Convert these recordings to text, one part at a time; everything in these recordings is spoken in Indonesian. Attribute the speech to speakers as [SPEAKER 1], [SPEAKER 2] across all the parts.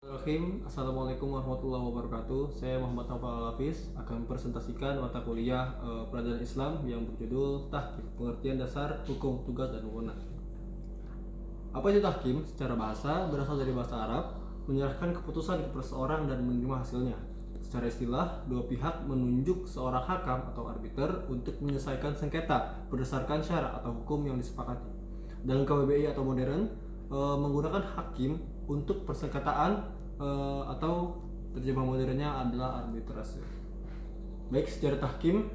[SPEAKER 1] Assalamualaikum warahmatullahi wabarakatuh. Saya Muhammad Naufal Hafiz akan mempresentasikan mata kuliah pelajaran Islam yang berjudul Tahkim, pengertian dasar hukum, tugas, dan wewenang. Apa itu tahkim? Secara bahasa berasal dari bahasa Arab, menyerahkan keputusan kepada seorang dan menerima hasilnya. Secara istilah, dua pihak menunjuk seorang hakam atau arbiter untuk menyelesaikan sengketa berdasarkan syarat atau hukum yang disepakati. Dalam KBBI atau modern, menggunakan hakim untuk persengketaan atau terjemah modernnya adalah arbitrase. Baik, sejarah tahkim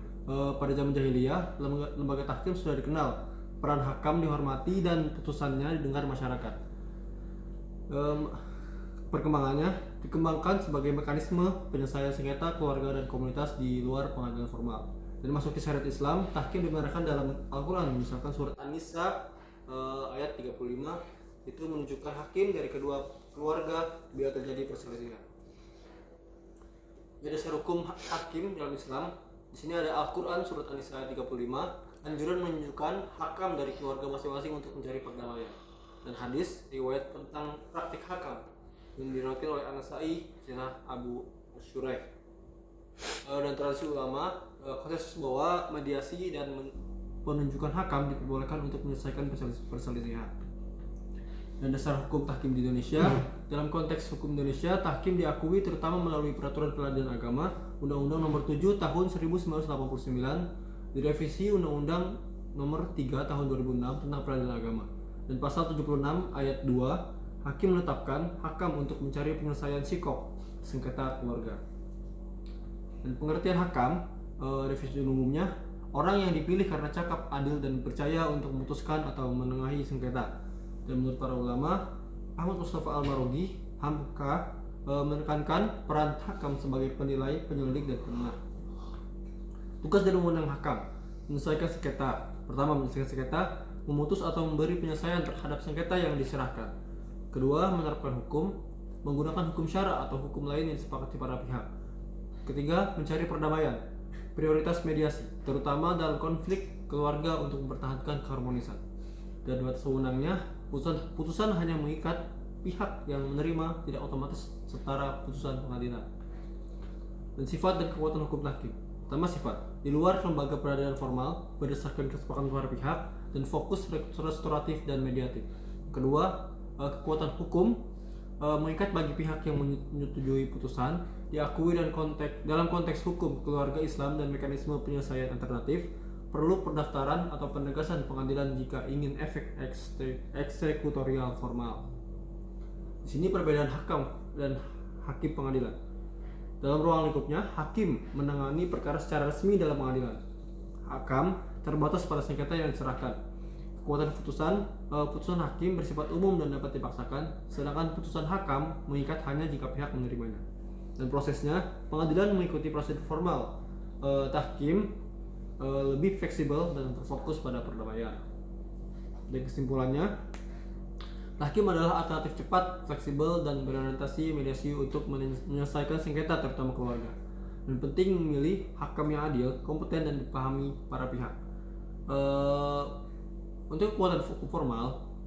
[SPEAKER 1] pada zaman jahiliyah, lembaga tahkim sudah dikenal. Peran hakam dihormati dan putusannya didengar masyarakat. Perkembangannya dikembangkan sebagai mekanisme penyelesaian sengketa keluarga dan komunitas di luar pengadilan formal. Dan masuk ke syariat Islam, tahkim dibenarkan dalam Al-Quran, misalkan surat An-Nisa ayat 35, itu menunjukkan hakim dari kedua keluarga bila terjadi perselisihan. Jadi dasar hukum hakim dalam Islam, di sini ada Al-Quran surat An-Nisa ayat 35, anjuran menunjukkan hakam dari keluarga masing-masing untuk mencari perdamaian. Dan hadis riwayat tentang praktik hakam yang diriwayatkan oleh An-Nasai, Sayyidina Abu Syuraih. Dan tradisi ulama konsensus bahwa mediasi dan penunjukan hakam diperbolehkan untuk menyelesaikan perselisihan. Dan dasar hukum tahkim di Indonesia, dalam konteks hukum Indonesia, tahkim diakui terutama melalui peraturan peradilan agama, Undang-Undang Nomor 7 Tahun 1989, direvisi Undang-Undang Nomor 3 Tahun 2006 tentang peradilan agama. Dan pasal 76 ayat 2, hakim menetapkan hakam untuk mencari penyelesaian sikok sengketa keluarga. Dan pengertian hakam, definisi umumnya, orang yang dipilih karena cakap, adil, dan percaya untuk memutuskan atau menengahi sengketa. Dan menurut para ulama, Ahmad Mustafa Al-Marughi, Hamka, menekankan peran hakam sebagai penilai, penyelidik, dan penengah. Tugas dan wewenang hakam: menyelesaikan sengketa. Pertama, menyelesaikan sengketa, memutus atau memberi penyelesaian terhadap sengketa yang diserahkan. Kedua, menerapkan hukum, menggunakan hukum syara atau hukum lain yang disepakati para pihak. Ketiga, mencari perdamaian. Prioritas mediasi, terutama dalam konflik keluarga untuk mempertahankan keharmonisan. Dan batas wewenangnya, putusan hanya mengikat pihak yang menerima, tidak otomatis setara putusan pengadilan. Dan sifat dan kekuatan hukum tahkim. Pertama, sifat di luar lembaga peradilan formal berdasarkan kesepakatan para pihak dan fokus restoratif dan mediatif. Kedua, kekuatan hukum mengikat bagi pihak yang menyetujui putusan, diakui dan dalam konteks hukum keluarga Islam dan mekanisme penyelesaian alternatif. Perlu pendaftaran atau penegasan pengadilan jika ingin efek eksekutorial formal. Di sini perbedaan hakam dan hakim pengadilan. Dalam ruang lingkupnya, hakim menangani perkara secara resmi dalam pengadilan. Hakam terbatas pada sengketa yang diserahkan. Kekuatan putusan hakim bersifat umum dan dapat dipaksakan, sedangkan putusan hakam mengikat hanya jika pihak menerimanya. Dan prosesnya, pengadilan mengikuti prosedur formal. Tahkim lebih fleksibel dan terfokus pada perdamaian. Dan kesimpulannya, tahkim adalah alternatif cepat, fleksibel, dan berorientasi mediasi untuk menyelesaikan sengketa terutama keluarga. Dan penting memilih hakam yang adil, kompeten, dan dipahami para pihak. Untuk kekuatan hukum formal,